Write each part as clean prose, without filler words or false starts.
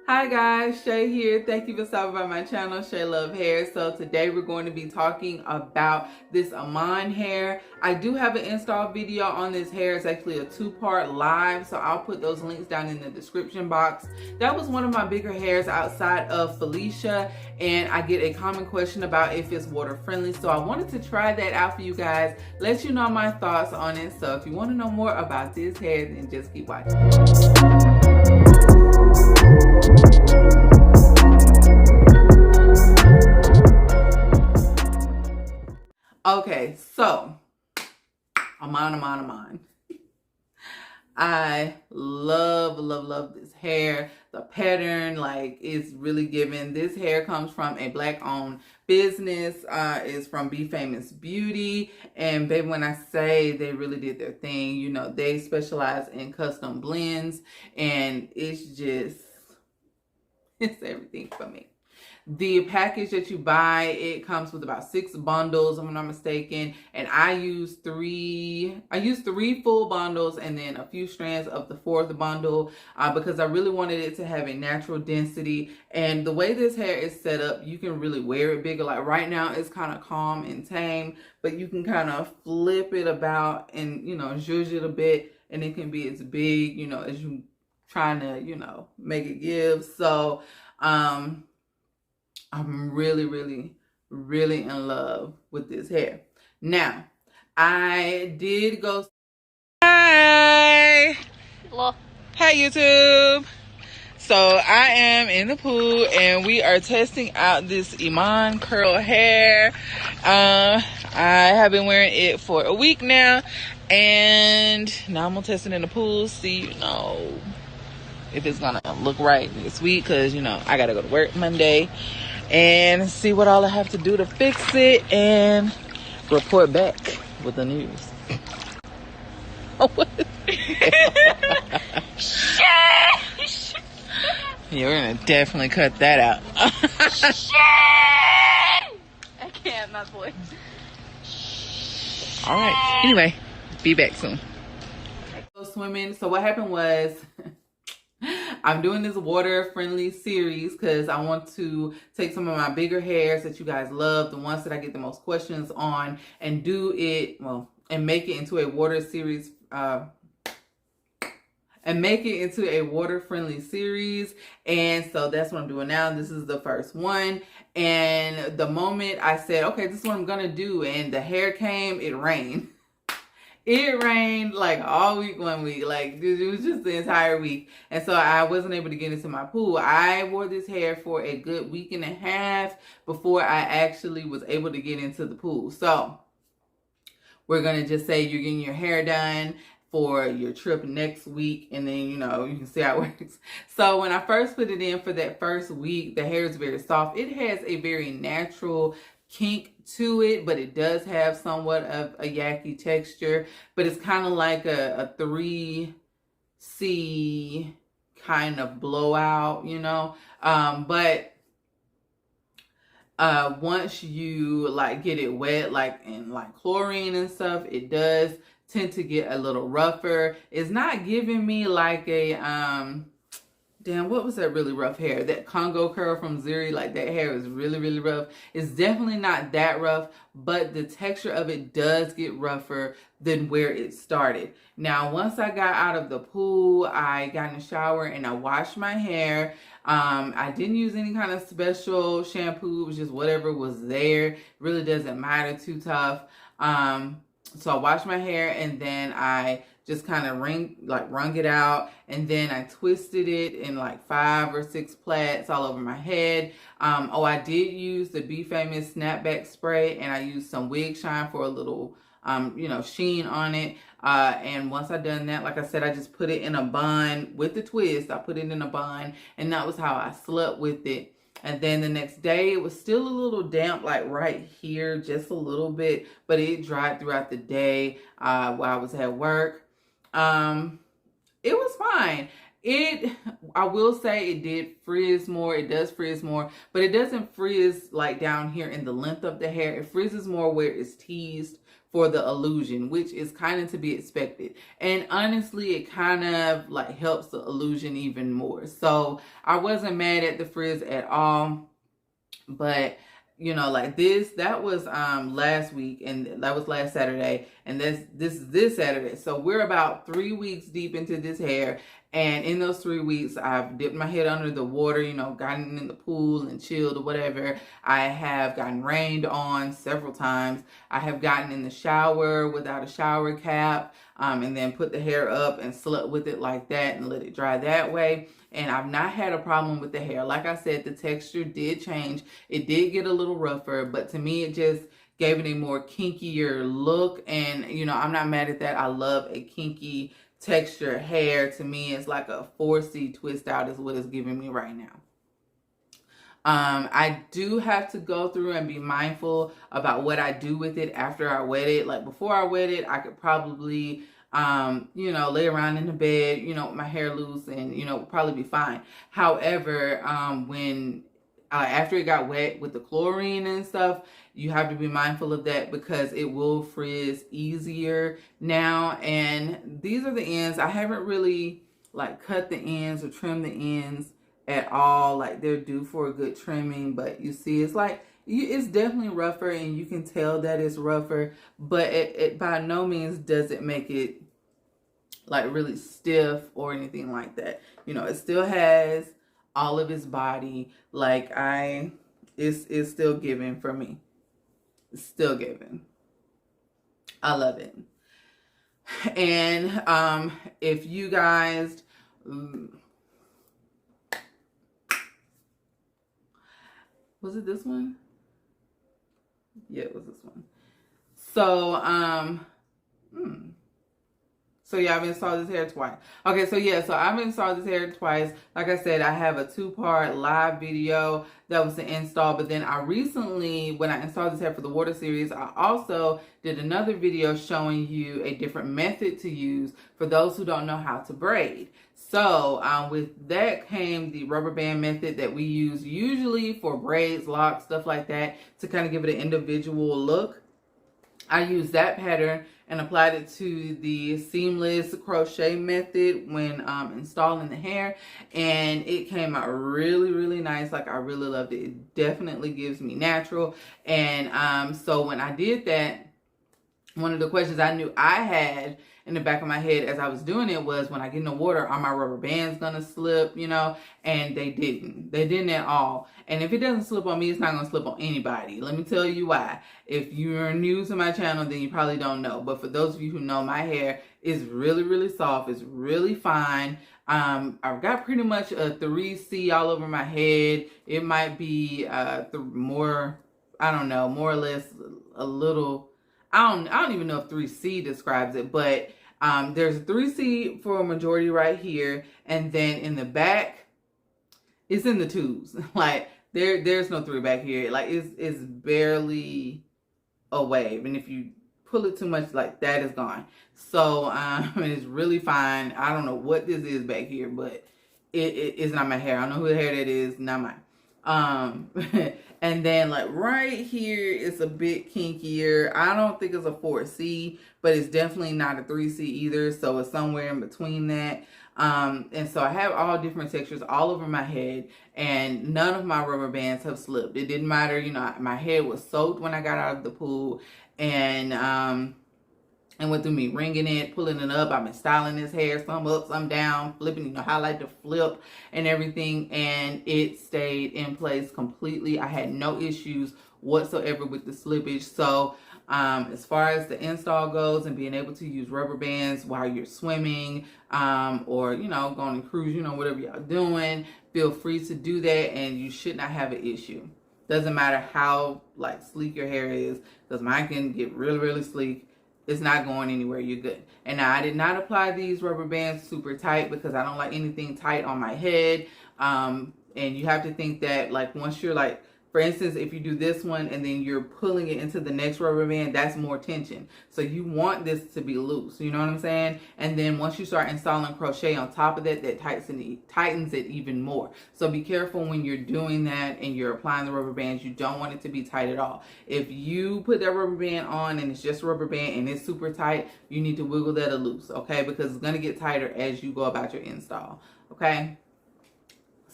Hi guys, Shay here. Thank you for stopping by my channel, Shay Love Hair. So today we're going to be talking about this Iman hair. I do have an install video on this hair. It's actually a two-part live, so I'll put those links down in the description box. That was one of my bigger hairs outside of Felicia, and I get a common question about if it's water friendly. So I wanted to try that out for you guys, let you know my thoughts on it. So if you want to know more about this hair, then just keep watching. Okay, so Iman. I love this hair. The pattern, like, it's really giving. This hair comes from a Black-owned business. It's from Be Famous Beauty. And baby, when I say they really did their thing, you know, they specialize in custom blends. And it's just, it's everything for me. The package that you buy, it comes with about 6 bundles, if I'm not mistaken. And I use three full bundles and then a few strands of the 4th bundle because I really wanted it to have a natural density. And the way this hair is set up, you can really wear it bigger. Like right now, it's kind of calm and tame, but you can kind of flip it about and, you know, zhuzh it a bit. And it can be as big, you know, as you trying to, you know, make it give. So, I'm really in love with this hair. Now, I did go. Hi. Hello. Hi, YouTube. So I am in the pool and we are testing out this Iman curl hair. I have been wearing it for a week now, and now I'm gonna test it in the pool, see, you know, if it's gonna look right this week, because, you know, I gotta go to work Monday, and see what all I have to do to fix it and report back with the news. Oh, what? Yeah, we're gonna definitely cut that out. I can't, my voice. All right. Anyway, be back soon. So swimming. So what happened was, I'm doing this water-friendly series because I want to take some of my bigger hairs that you guys love, the ones that I get the most questions on, and do it, well, and make it into a water series, and make it into a water-friendly series. And so that's what I'm doing now. This is the first one. And the moment I said, okay, this is what I'm gonna do, and the hair came, it rained. It rained like all week, 1 week. Like, it was just the entire week. And so I wasn't able to get into my pool. I wore this hair for a good week and a half before I actually was able to get into the pool. So we're going to just say you're getting your hair done for your trip next week, and then, you know, you can see how it works. So when I first put it in for that first week, the hair is very soft. It has a very natural kink to it, but it does have somewhat of a yucky texture, but it's kind of like a 3C kind of blowout, you know. But once you like get it wet, like in like chlorine and stuff, it does tend to get a little rougher. It's not giving me like a damn, what was that really rough hair? That Congo curl from Zuri, like that hair is really rough. It's definitely not that rough, but the texture of it does get rougher than where it started. Now, once I got out of the pool, I got in the shower and I washed my hair. I didn't use any kind of special shampoo. It was just whatever was there. It really doesn't matter too tough. So I washed my hair and then I just kind of wrung it out, and then I twisted it in like 5 or 6 plaits all over my head. Oh, I did use the Be Famous snapback spray, and I used some wig shine for a little you know, sheen on it. And once I done that, like I said, I just put it in a bun with the twist. I put it in a bun, and that was how I slept with it. And then the next day, it was still a little damp, like right here, just a little bit, but it dried throughout the day while I was at work. It was fine. I will say it did frizz more. It does frizz more, but it doesn't frizz like down here in the length of the hair. It frizzes more where it's teased for the illusion, which is kind of to be expected. And honestly, it kind of like helps the illusion even more. So I wasn't mad at the frizz at all. But you know, like that was last week, and that was last Saturday, and this is this Saturday. So we're about 3 weeks deep into this hair, and in those 3 weeks I've dipped my head under the water, you know, gotten in the pool and chilled or whatever. I have gotten rained on several times. I have gotten in the shower without a shower cap, and then put the hair up and slept with it like that and let it dry that way. And I've not had a problem with the hair. Like I said, the texture did change. It did get a little rougher, but to me, it just gave it a more kinkier look. And, you know, I'm not mad at that. I love a kinky texture hair. To me, it's like a 4C twist out is what it's giving me right now. I do have to go through and be mindful about what I do with it after I wet it. Like before I wet it, I could probably you know, lay around in the bed, you know, with my hair loose and, you know, probably be fine. However, when after it got wet with the chlorine and stuff, you have to be mindful of that because it will frizz easier now. And these are the ends. I haven't really like cut the ends or trimmed the ends at all. Like they're due for a good trimming, but you see, it's like, it's definitely rougher, and you can tell that it's rougher, but it by no means does it make it like really stiff or anything like that. You know, it still has all of its body. Like it's still giving for me. It's still giving. I love it. And if you guys was it this one? Yeah, it was this one. So, so yeah, I've installed this hair twice. Okay, so yeah, so I've installed this hair twice. Like I said, I have a 2-part live video that was to install, but then I recently, when I installed this hair for the water series, I also did another video showing you a different method to use for those who don't know how to braid. So with that came the rubber band method that we use usually for braids, locks, stuff like that, to kind of give it an individual look. I used that pattern and applied it to the seamless crochet method when installing the hair, and it came out really, really nice. Like I really loved it. It definitely gives me natural. And so when I did that, one of the questions I knew I had in the back of my head as I was doing it was, when I get in the water, are my rubber bands gonna slip, you know? And they didn't. They didn't at all. And if it doesn't slip on me, it's not gonna slip on anybody. Let me tell you why. If you're new to my channel, then you probably don't know. But for those of you who know, my hair is really, really soft. It's really fine. I've got pretty much a 3C all over my head. It might be more, I don't know, more or less a little, I don't even know if 3C describes it, but there's a 3C for a majority right here, and then in the back, it's in the twos. Like there's no 3 back here. Like it's barely a wave, and if you pull it too much, like that is gone. So it's really fine. I don't know what this is back here, but it's not my hair. I don't know who the hair that is, not mine. And then like right here, it's a bit kinkier. I don't think it's a 4C, but it's definitely not a 3C either. So it's somewhere in between that. And so I have all different textures all over my head, and none of my rubber bands have slipped. It didn't matter. You know, my head was soaked when I got out of the pool, and went through me wringing it, pulling it up. I've been styling this hair, some up, some down, flipping, you know, how I like to flip and everything. And it stayed in place completely. I had no issues whatsoever with the slippage. So as far as the install goes and being able to use rubber bands while you're swimming or, you know, going on a cruise, you know, whatever y'all doing, feel free to do that, and you should not have an issue. Doesn't matter how like sleek your hair is, because mine can get really, really sleek. It's not going anywhere. You're good. And now I did not apply these rubber bands super tight because I don't like anything tight on my head. And you have to think that like once you're like For instance, if you do this one and then you're pulling it into the next rubber band, that's more tension. So you want this to be loose, you know what I'm saying? And then once you start installing crochet on top of that, that tightens it even more. So be careful when you're doing that and you're applying the rubber bands. You don't want it to be tight at all. If you put that rubber band on and it's just a rubber band and it's super tight, you need to wiggle that loose, okay? Because it's going to get tighter as you go about your install, okay?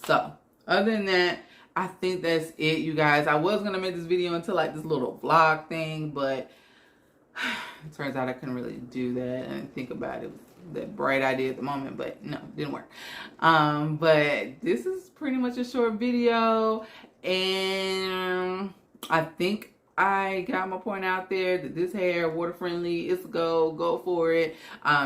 So other than that, I think that's it, you guys. I was going to make this video into like this little vlog thing, but it turns out I couldn't really do that. And think about it, that bright idea at the moment, but no, didn't work. But this is pretty much a short video, and I think I got my point out there that this hair, water friendly, it's go for it.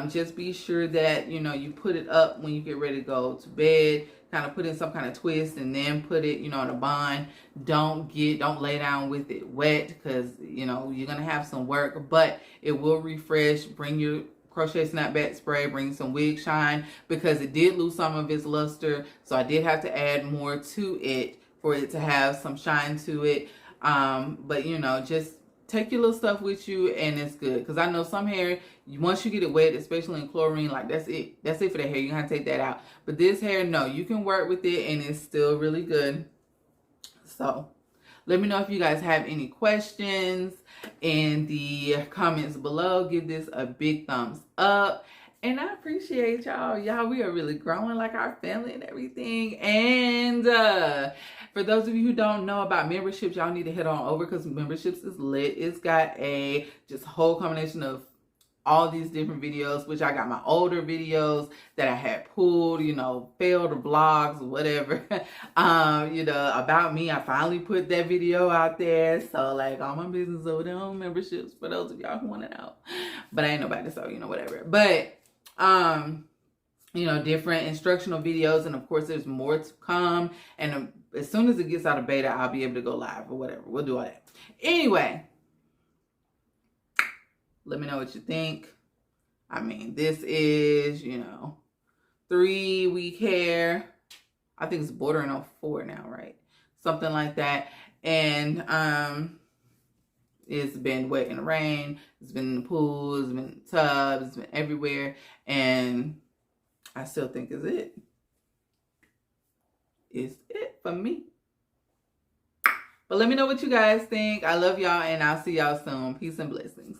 Just be sure that, you know, you put it up when you get ready to go to bed. Kind of put in some kind of twist and then put it, you know, in a bun. Don't lay down with it wet, because, you know, you're going to have some work, but it will refresh. Bring your crochet snapback spray, bring some wig shine, because it did lose some of its luster. So I did have to add more to it for it to have some shine to it. But, you know, just take your little stuff with you and it's good. Because I know some hair, once you get it wet, especially in chlorine, like that's it for the hair. You gotta take that out. But this hair, no, you can work with it and it's still really good. So let me know if you guys have any questions in the comments below. Give this a big thumbs up. And I appreciate y'all. Y'all, we are really growing like our family and everything. And for those of you who don't know about memberships, y'all need to head on over, because memberships is lit. It's got a just whole combination of all these different videos, which I got my older videos that I had pulled, you know, failed vlogs, whatever. You know, about me. I finally put that video out there. So like all my business over there on memberships for those of y'all who want to know. But I ain't nobody, so you know, whatever. But you know, different instructional videos, and of course there's more to come. And as soon as it gets out of beta, I'll be able to go live or whatever. We'll do all that. Anyway, let me know what you think. I mean, this is, you know, 3-week hair. I think it's bordering on 4 now, right? Something like that. And it's been wet in the rain. It's been in the pool. It's been in the tub. It's been everywhere. And I still think it's it. It's it for me. But let me know what you guys think. I love y'all, and I'll see y'all soon. Peace and blessings.